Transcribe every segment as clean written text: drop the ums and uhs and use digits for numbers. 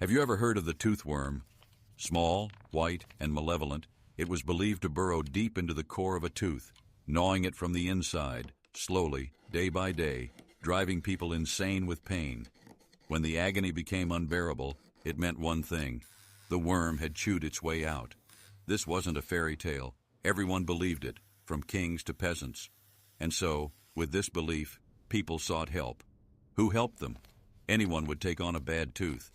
Have you ever heard of the tooth worm? Small, white, and malevolent, it was believed to burrow deep into the core of a tooth, gnawing it from the inside, slowly, day by day, driving people insane with pain. When the agony became unbearable, it meant one thing: the worm had chewed its way out. This wasn't a fairy tale. Everyone believed it, from kings to peasants. And so, with this belief, people sought help. Who helped them? Anyone would take on a bad tooth.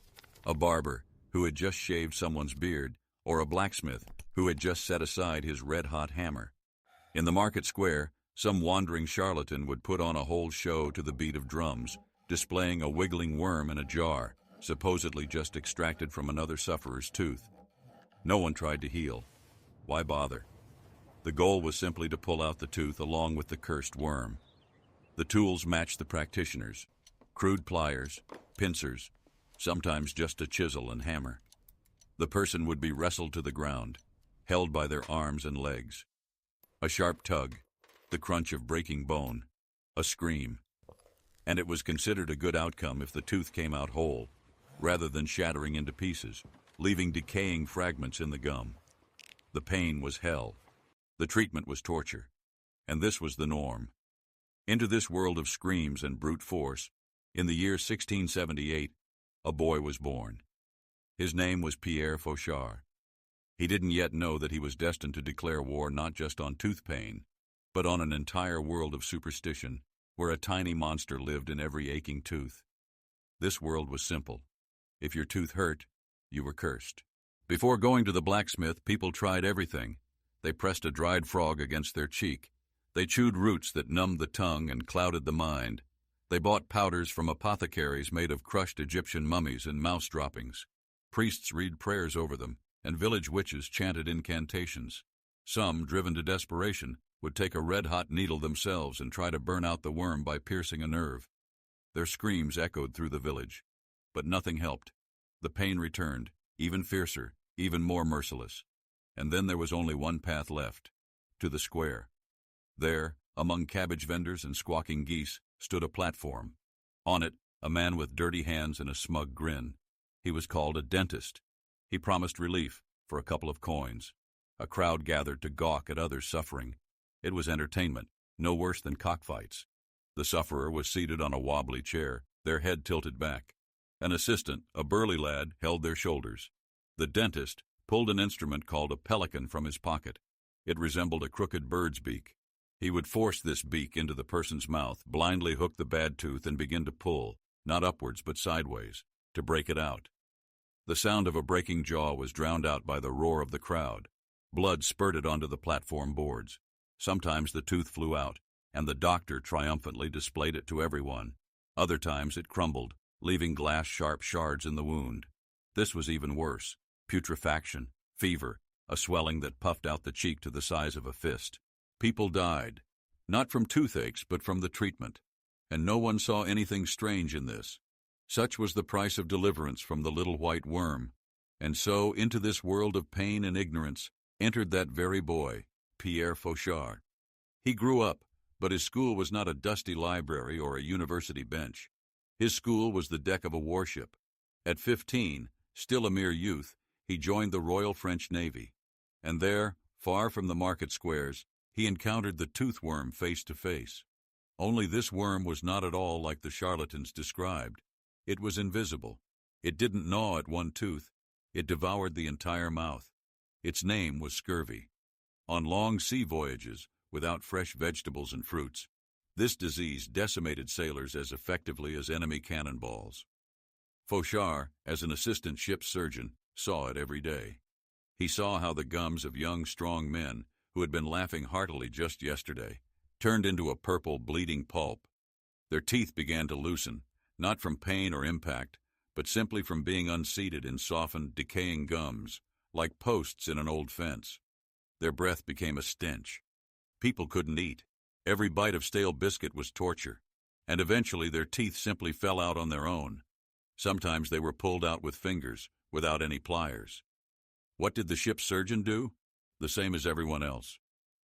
A barber, who had just shaved someone's beard, or a blacksmith, who had just set aside his red-hot hammer. In the market square, some wandering charlatan would put on a whole show to the beat of drums, displaying a wiggling worm in a jar, supposedly just extracted from another sufferer's tooth. No one tried to heal. Why bother? The goal was simply to pull out the tooth along with the cursed worm. The tools matched the practitioners: crude pliers, pincers, sometimes just a chisel and hammer. The person would be wrestled to the ground, held by their arms and legs. A sharp tug, the crunch of breaking bone, a scream. And it was considered a good outcome if the tooth came out whole, rather than shattering into pieces, leaving decaying fragments in the gum. The pain was hell. The treatment was torture. And this was the norm. Into this world of screams and brute force, in the year 1678, a boy was born. His name was Pierre Fauchard. He didn't yet know that he was destined to declare war not just on tooth pain, but on an entire world of superstition, where a tiny monster lived in every aching tooth. This world was simple. If your tooth hurt, you were cursed. Before going to the blacksmith, people tried everything. They pressed a dried frog against their cheek. They chewed roots that numbed the tongue and clouded the mind. They bought powders from apothecaries made of crushed Egyptian mummies and mouse droppings. Priests read prayers over them, and village witches chanted incantations. Some, driven to desperation, would take a red-hot needle themselves and try to burn out the worm by piercing a nerve. Their screams echoed through the village, but nothing helped. The pain returned, even fiercer, even more merciless. And then there was only one path left: to the square. There, among cabbage vendors and squawking geese, stood a platform. On it, a man with dirty hands and a smug grin. He was called a dentist. He promised relief for a couple of coins. A crowd gathered to gawk at others suffering. It was entertainment, no worse than cockfights. The sufferer was seated on a wobbly chair, their head tilted back. An assistant, a burly lad, held their shoulders. The dentist pulled an instrument called a pelican from his pocket. It resembled a crooked bird's beak. He would force this beak into the person's mouth, blindly hook the bad tooth, and begin to pull, not upwards but sideways, to break it out. The sound of a breaking jaw was drowned out by the roar of the crowd. Blood spurted onto the platform boards. Sometimes the tooth flew out, and the doctor triumphantly displayed it to everyone. Other times it crumbled, leaving glass-sharp shards in the wound. This was even worse: putrefaction, fever, a swelling that puffed out the cheek to the size of a fist. People died, not from toothaches but from the treatment, and no one saw anything strange in this. Such was the price of deliverance from the little white worm. And so, into this world of pain and ignorance, entered that very boy, Pierre Fauchard. He grew up, but his school was not a dusty library or a university bench. His school was the deck of a warship. At 15, still a mere youth, he joined the Royal French Navy. And there, far from the market squares, he encountered the tooth worm face to face. Only this worm was not at all like the charlatans described. It was invisible. It didn't gnaw at one tooth. It devoured the entire mouth. Its name was scurvy. On long sea voyages, without fresh vegetables and fruits, this disease decimated sailors as effectively as enemy cannonballs. Fauchard, as an assistant ship's surgeon, saw it every day. He saw how the gums of young, strong men, who had been laughing heartily just yesterday, turned into a purple, bleeding pulp. Their teeth began to loosen, not from pain or impact, but simply from being unseated in softened, decaying gums, like posts in an old fence. Their breath became a stench. People couldn't eat. Every bite of stale biscuit was torture, and eventually their teeth simply fell out on their own. Sometimes they were pulled out with fingers, without any pliers. What did the ship's surgeon do? The same as everyone else.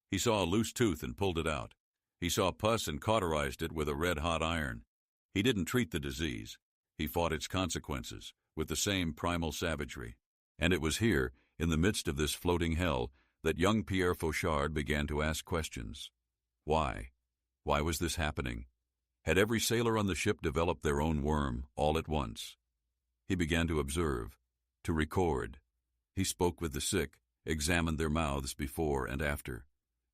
He saw a loose tooth and pulled it out. He saw pus and cauterized it with a red-hot iron. He didn't treat the disease. He fought its consequences, with the same primal savagery. And it was here, in the midst of this floating hell, that young Pierre Fauchard began to ask questions. Why? Why was this happening? Had every sailor on the ship developed their own worm all at once? He began to observe, to record. He spoke with the sick, examined their mouths before and after.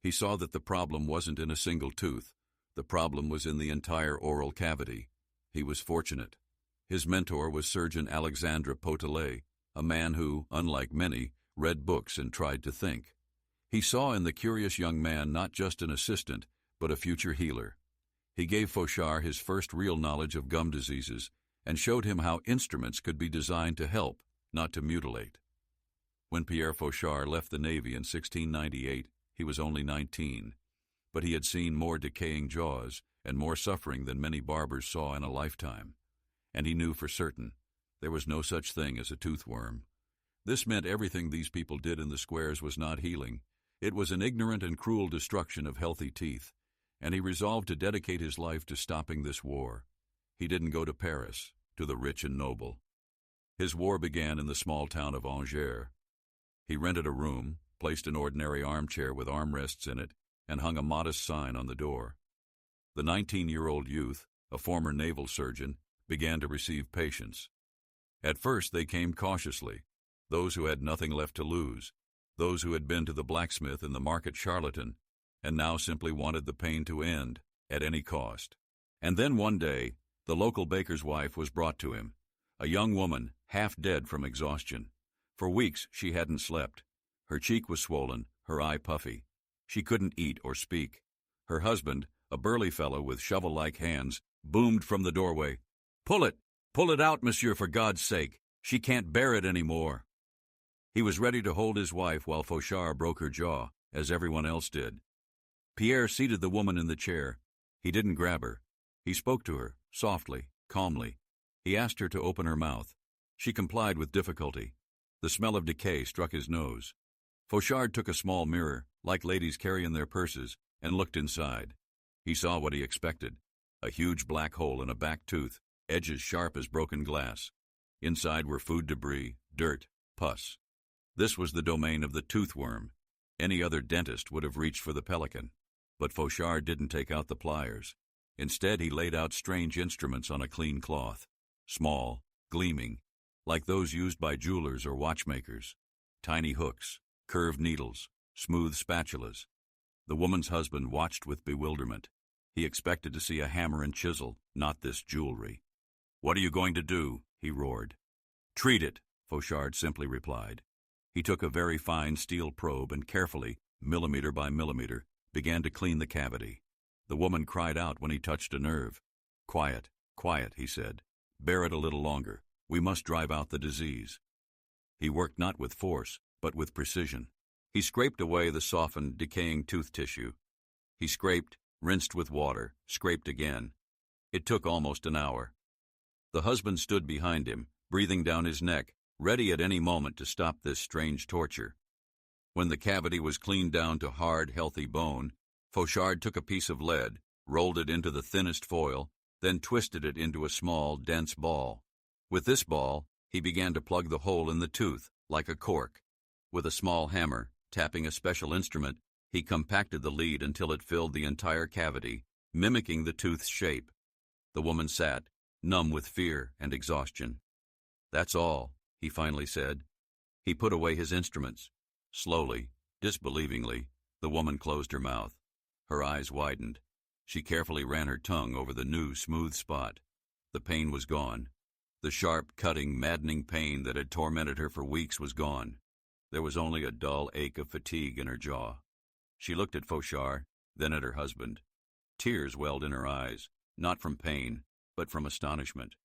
He saw that the problem wasn't in a single tooth. The problem was in the entire oral cavity. He was fortunate. His mentor was Surgeon Alexandre Potelet, a man who, unlike many, read books and tried to think. He saw in the curious young man not just an assistant, but a future healer. He gave Fauchard his first real knowledge of gum diseases and showed him how instruments could be designed to help, not to mutilate. When Pierre Fauchard left the Navy in 1698, he was only 19, but he had seen more decaying jaws and more suffering than many barbers saw in a lifetime. And he knew for certain there was no such thing as a toothworm. This meant everything these people did in the squares was not healing. It was an ignorant and cruel destruction of healthy teeth, and he resolved to dedicate his life to stopping this war. He didn't go to Paris, to the rich and noble. His war began in the small town of Angers. He rented a room, placed an ordinary armchair with armrests in it, and hung a modest sign on the door. The 19-year-old youth, a former naval surgeon, began to receive patients. At first they came cautiously, those who had nothing left to lose, those who had been to the blacksmith and the market charlatan, and now simply wanted the pain to end, at any cost. And then one day, the local baker's wife was brought to him, a young woman, half dead from exhaustion. For weeks she hadn't slept. Her cheek was swollen, her eye puffy. She couldn't eat or speak. Her husband, a burly fellow with shovel-like hands, boomed from the doorway, "Pull it! Pull it out, monsieur, for God's sake! She can't bear it any more." He was ready to hold his wife while Fauchard broke her jaw, as everyone else did. Pierre seated the woman in the chair. He didn't grab her. He spoke to her, softly, calmly. He asked her to open her mouth. She complied with difficulty. The smell of decay struck his nose. Fauchard took a small mirror, like ladies carry in their purses, and looked inside. He saw what he expected, a huge black hole in a back tooth, edges sharp as broken glass. Inside were food debris, dirt, pus. This was the domain of the toothworm. Any other dentist would have reached for the pelican. But Fauchard didn't take out the pliers. Instead, he laid out strange instruments on a clean cloth, small, gleaming, like those used by jewelers or watchmakers. Tiny hooks, curved needles, smooth spatulas. The woman's husband watched with bewilderment. He expected to see a hammer and chisel, not this jewelry. "What are you going to do?" he roared. "Treat it," Fauchard simply replied. He took a very fine steel probe and carefully, millimeter by millimeter, began to clean the cavity. The woman cried out when he touched a nerve. "Quiet, quiet," he said. "Bear it a little longer. We must drive out the disease." He worked not with force, but with precision. He scraped away the softened, decaying tooth tissue. He scraped, rinsed with water, scraped again. It took almost an hour. The husband stood behind him, breathing down his neck, ready at any moment to stop this strange torture. When the cavity was cleaned down to hard, healthy bone, Fauchard took a piece of lead, rolled it into the thinnest foil, then twisted it into a small, dense ball. With this ball, he began to plug the hole in the tooth, like a cork. With a small hammer, tapping a special instrument, he compacted the lead until it filled the entire cavity, mimicking the tooth's shape. The woman sat, numb with fear and exhaustion. "That's all," he finally said. He put away his instruments. Slowly, disbelievingly, the woman closed her mouth. Her eyes widened. She carefully ran her tongue over the new, smooth spot. The pain was gone. The sharp, cutting, maddening pain that had tormented her for weeks was gone. There was only a dull ache of fatigue in her jaw. She looked at Fauchard, then at her husband. Tears welled in her eyes, not from pain, but from astonishment.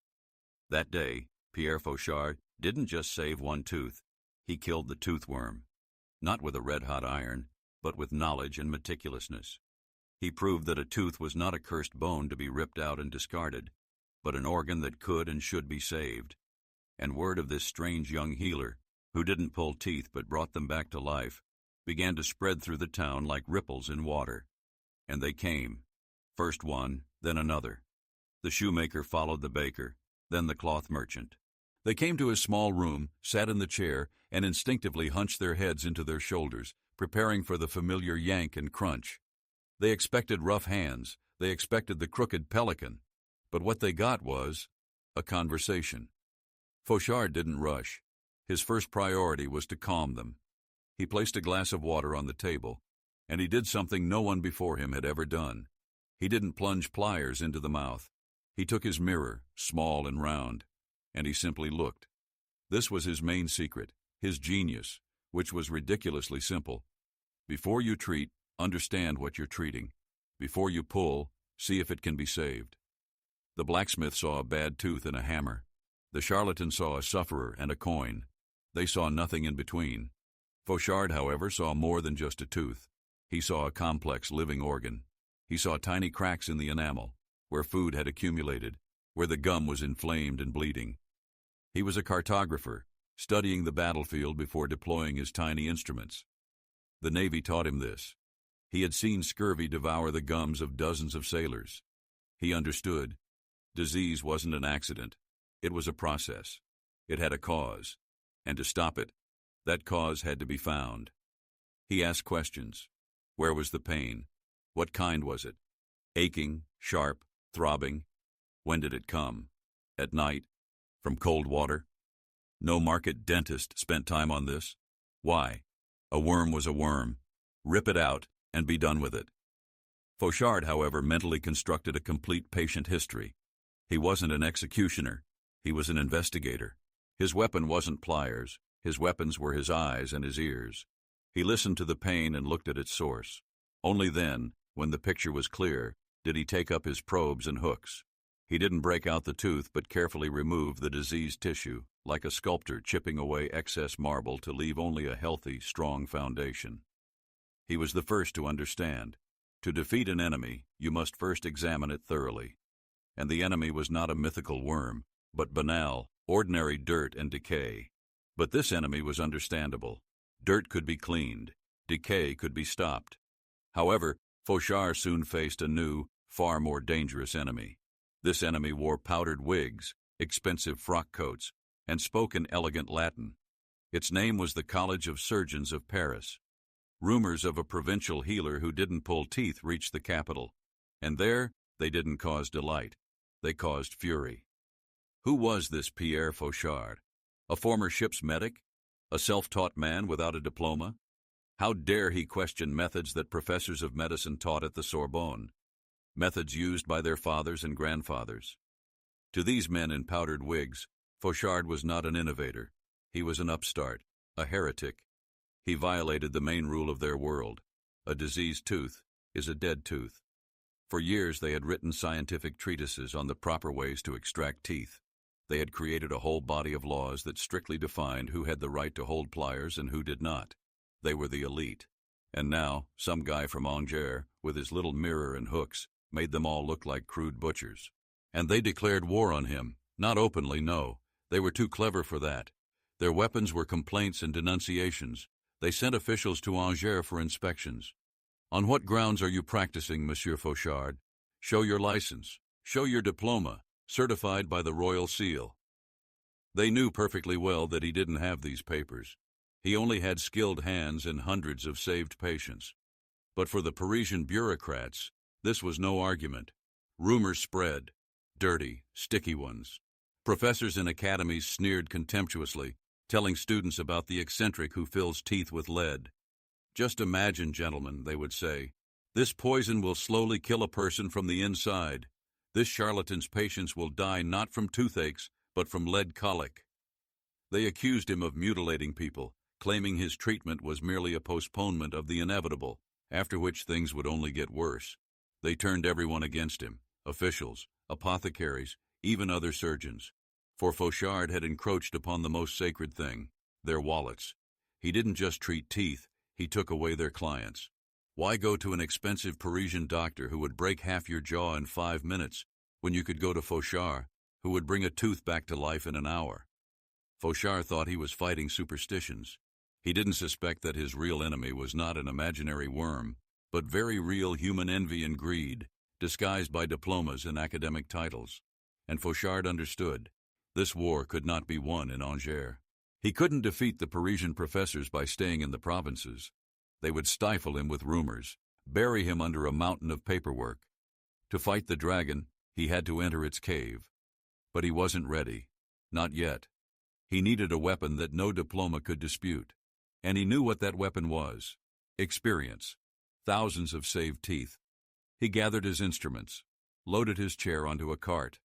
That day, Pierre Fauchard didn't just save one tooth. He killed the toothworm. Not with a red-hot iron, but with knowledge and meticulousness. He proved that a tooth was not a cursed bone to be ripped out and discarded, but an organ that could and should be saved. And word of this strange young healer, who didn't pull teeth but brought them back to life, began to spread through the town like ripples in water. And they came. First one, then another. The shoemaker followed the baker, then the cloth merchant. They came to his small room, sat in the chair, and instinctively hunched their heads into their shoulders, preparing for the familiar yank and crunch. They expected rough hands, they expected the crooked pelican, but what they got was a conversation. Fauchard didn't rush. His first priority was to calm them. He placed a glass of water on the table, and he did something no one before him had ever done. He didn't plunge pliers into the mouth. He took his mirror, small and round, and he simply looked. This was his main secret, his genius, which was ridiculously simple. Before you treat, understand what you're treating. Before you pull, see if it can be saved. The blacksmith saw a bad tooth and a hammer. The charlatan saw a sufferer and a coin. They saw nothing in between. Fauchard, however, saw more than just a tooth. He saw a complex living organ. He saw tiny cracks in the enamel, where food had accumulated, where the gum was inflamed and bleeding. He was a cartographer, studying the battlefield before deploying his tiny instruments. The Navy taught him this. He had seen scurvy devour the gums of dozens of sailors. He understood. Disease wasn't an accident. It was a process. It had a cause. And to stop it, that cause had to be found. He asked questions. Where was the pain? What kind was it? Aching, sharp, throbbing? When did it come? At night? From cold water? No market dentist spent time on this. Why? A worm was a worm. Rip it out and be done with it. Fauchard, however, mentally constructed a complete patient history. He wasn't an executioner. He was an investigator. His weapon wasn't pliers. His weapons were his eyes and his ears. He listened to the pain and looked at its source. Only then, when the picture was clear, did he take up his probes and hooks. He didn't break out the tooth but carefully removed the diseased tissue, like a sculptor chipping away excess marble to leave only a healthy, strong foundation. He was the first to understand. To defeat an enemy, you must first examine it thoroughly. And the enemy was not a mythical worm, but banal, ordinary dirt and decay. But this enemy was understandable. Dirt could be cleaned. Decay could be stopped. However, Fauchard soon faced a new, far more dangerous enemy. This enemy wore powdered wigs, expensive frock coats, and spoke in elegant Latin. Its name was the College of Surgeons of Paris. Rumors of a provincial healer who didn't pull teeth reached the capital, and there they didn't cause delight. They caused fury. Who was this Pierre Fauchard? A former ship's medic? A self-taught man without a diploma? How dare he question methods that professors of medicine taught at the Sorbonne? Methods used by their fathers and grandfathers. To these men in powdered wigs, Fauchard was not an innovator. He was an upstart, a heretic. He violated the main rule of their world. A diseased tooth is a dead tooth. For years they had written scientific treatises on the proper ways to extract teeth. They had created a whole body of laws that strictly defined who had the right to hold pliers and who did not. They were the elite. And now, some guy from Angers, with his little mirror and hooks, made them all look like crude butchers. And they declared war on him. Not openly, no. They were too clever for that. Their weapons were complaints and denunciations. They sent officials to Angers for inspections. On what grounds are you practicing, Monsieur Fauchard? Show your license. Show your diploma, certified by the royal seal. They knew perfectly well that he didn't have these papers. He only had skilled hands and hundreds of saved patients. But for the Parisian bureaucrats, this was no argument. Rumors spread, dirty, sticky ones. Professors in academies sneered contemptuously, telling students about the eccentric who fills teeth with lead. Just imagine, gentlemen, they would say, this poison will slowly kill a person from the inside. This charlatan's patients will die not from toothaches, but from lead colic. They accused him of mutilating people, claiming his treatment was merely a postponement of the inevitable, after which things would only get worse. They turned everyone against him, officials, apothecaries, even other surgeons. For Fauchard had encroached upon the most sacred thing, their wallets. He didn't just treat teeth, he took away their clients. Why go to an expensive Parisian doctor who would break half your jaw in 5 minutes, when you could go to Fauchard, who would bring a tooth back to life in an hour? Fauchard thought he was fighting superstitions. He didn't suspect that his real enemy was not an imaginary worm, but very real human envy and greed, disguised by diplomas and academic titles. And Fauchard understood. This war could not be won in Angers. He couldn't defeat the Parisian professors by staying in the provinces. They would stifle him with rumors, bury him under a mountain of paperwork. To fight the dragon, he had to enter its cave. But he wasn't ready. Not yet. He needed a weapon that no diploma could dispute. And he knew what that weapon was. Experience. Thousands of saved teeth. He gathered his instruments, loaded his chair onto a cart,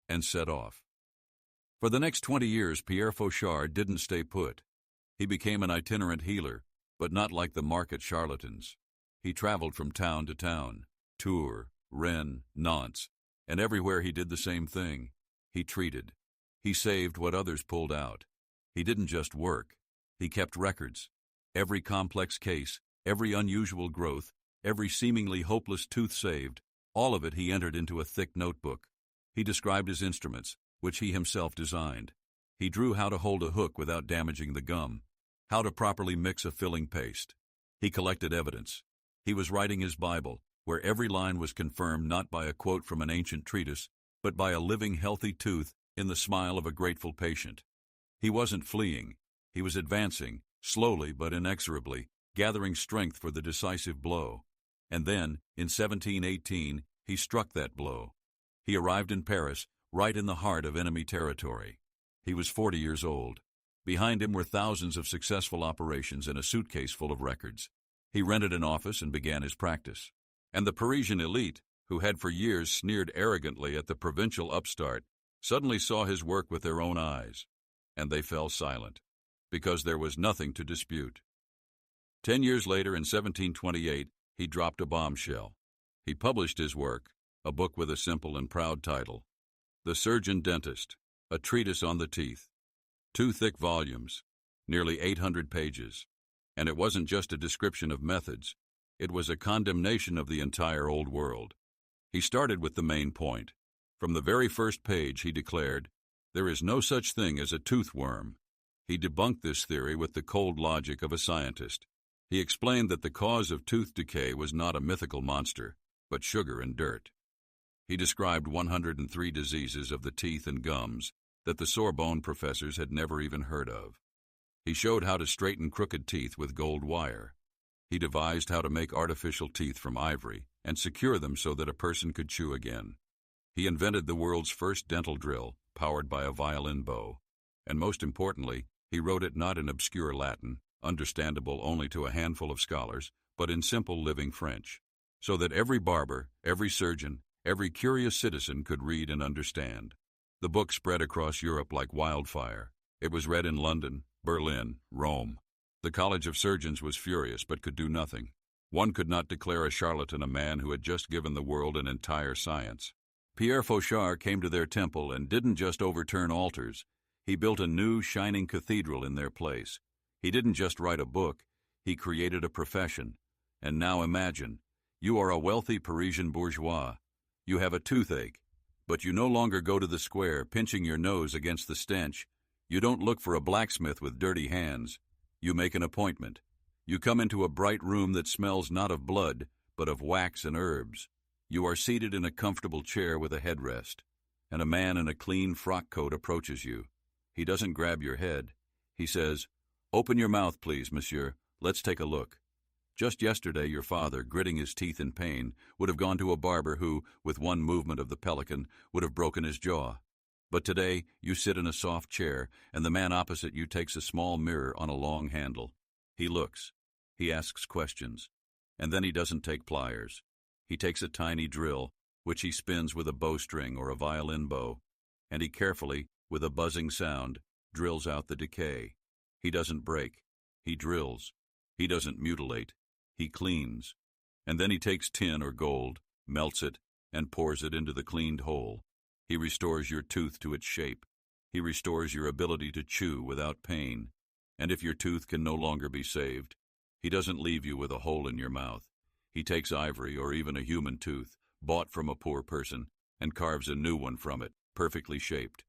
and set off. For the next 20 years, Pierre Fauchard didn't stay put. He became an itinerant healer, but not like the market charlatans. He traveled from town to town, Tours, Rennes, Nantes, and everywhere he did the same thing. He treated. He saved what others pulled out. He didn't just work. He kept records. Every complex case, every unusual growth, every seemingly hopeless tooth saved, all of it he entered into a thick notebook. He described his instruments, which he himself designed. He drew how to hold a hook without damaging the gum, how to properly mix a filling paste. He collected evidence. He was writing his Bible, where every line was confirmed not by a quote from an ancient treatise, but by a living, healthy tooth in the smile of a grateful patient. He wasn't fleeing. He was advancing, slowly but inexorably, gathering strength for the decisive blow. And then, in 1718, he struck that blow. He arrived in Paris, right in the heart of enemy territory. He was 40 years old. Behind him were thousands of successful operations and a suitcase full of records. He rented an office and began his practice. And the Parisian elite, who had for years sneered arrogantly at the provincial upstart, suddenly saw his work with their own eyes. And they fell silent, because there was nothing to dispute. 10 years later, in 1728, he dropped a bombshell. He published his work, a book with a simple and proud title, The Surgeon-Dentist, a treatise on the teeth. 2 thick volumes, nearly 800 pages. And it wasn't just a description of methods. It was a condemnation of the entire old world. He started with the main point. From the very first page, he declared, there is no such thing as a tooth worm. He debunked this theory with the cold logic of a scientist. He explained that the cause of tooth decay was not a mythical monster, but sugar and dirt. He described 103 diseases of the teeth and gums that the Sorbonne professors had never even heard of. He showed how to straighten crooked teeth with gold wire. He devised how to make artificial teeth from ivory and secure them so that a person could chew again. He invented the world's first dental drill, powered by a violin bow. And most importantly, he wrote it not in obscure Latin, understandable only to a handful of scholars, but in simple living French, so that every barber, every surgeon, every curious citizen could read and understand. The book spread across Europe like wildfire. It was read in London, Berlin, Rome. The College of Surgeons was furious but could do nothing. One could not declare a charlatan a man who had just given the world an entire science. Pierre Fauchard came to their temple and didn't just overturn altars. He built a new, shining cathedral in their place. He didn't just write a book. He created a profession. And now imagine, you are a wealthy Parisian bourgeois. You have a toothache, but you no longer go to the square pinching your nose against the stench. You don't look for a blacksmith with dirty hands. You make an appointment. You come into a bright room that smells not of blood, but of wax and herbs. You are seated in a comfortable chair with a headrest, and a man in a clean frock coat approaches you. He doesn't grab your head. He says, "Open your mouth, please, monsieur. Let's take a look." Just yesterday, your father, gritting his teeth in pain, would have gone to a barber who, with one movement of the pelican, would have broken his jaw. But today, you sit in a soft chair, and the man opposite you takes a small mirror on a long handle. He looks. He asks questions. And then he doesn't take pliers. He takes a tiny drill, which he spins with a bowstring or a violin bow, and he carefully, with a buzzing sound, drills out the decay. He doesn't break. He drills. He doesn't mutilate. He cleans. And then he takes tin or gold, melts it, and pours it into the cleaned hole. He restores your tooth to its shape. He restores your ability to chew without pain. And if your tooth can no longer be saved, he doesn't leave you with a hole in your mouth. He takes ivory or even a human tooth, bought from a poor person, and carves a new one from it, perfectly shaped,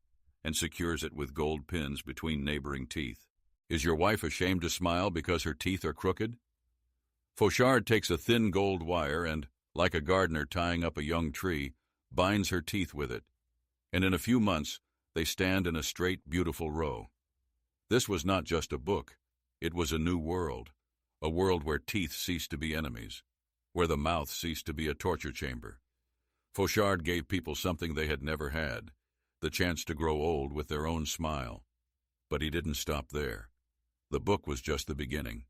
and secures it with gold pins between neighboring teeth. Is your wife ashamed to smile because her teeth are crooked? Fauchard takes a thin gold wire and, like a gardener tying up a young tree, binds her teeth with it. And in a few months, They stand in a straight, beautiful row. This was not just a book. It was a new world, a world where teeth ceased to be enemies, where the mouth ceased to be a torture chamber. Fauchard gave people something they had never had, the chance to grow old with their own smile. But he didn't stop there. The book was just the beginning.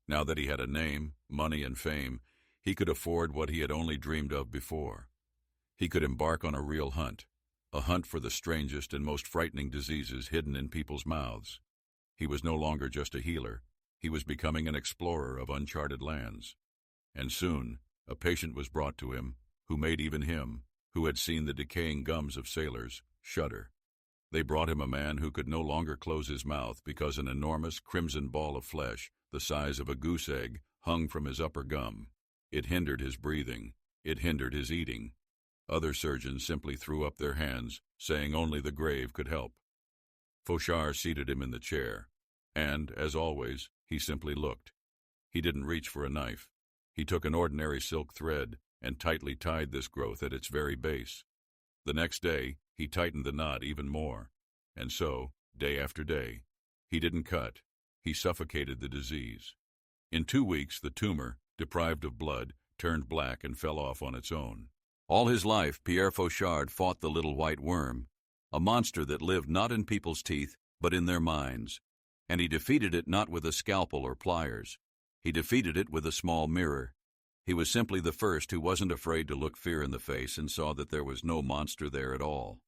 Now that he had a name, money, and fame, he could afford what he had only dreamed of before. He could embark on a real hunt, a hunt for the strangest and most frightening diseases hidden in people's mouths. He was no longer just a healer. He was becoming an explorer of uncharted lands. And soon, a patient was brought to him who made even him, who had seen the decaying gums of sailors, shudder. They brought him a man who could no longer close his mouth because an enormous crimson ball of flesh, the size of a goose egg, hung from his upper gum. It hindered his breathing. It hindered his eating. Other surgeons simply threw up their hands, saying only the grave could help. Fauchard seated him in the chair, and, as always, he simply looked. He didn't reach for a knife. He took an ordinary silk thread and tightly tied this growth at its very base. The next day, he tightened the knot even more, and so, day after day, he didn't cut. He suffocated the disease. In 2 weeks, the tumor, deprived of blood, turned black and fell off on its own. All his life, Pierre Fauchard fought the little white worm, a monster that lived not in people's teeth, but in their minds. And he defeated it not with a scalpel or pliers. He defeated it with a small mirror. He was simply the first who wasn't afraid to look fear in the face and saw that there was no monster there at all.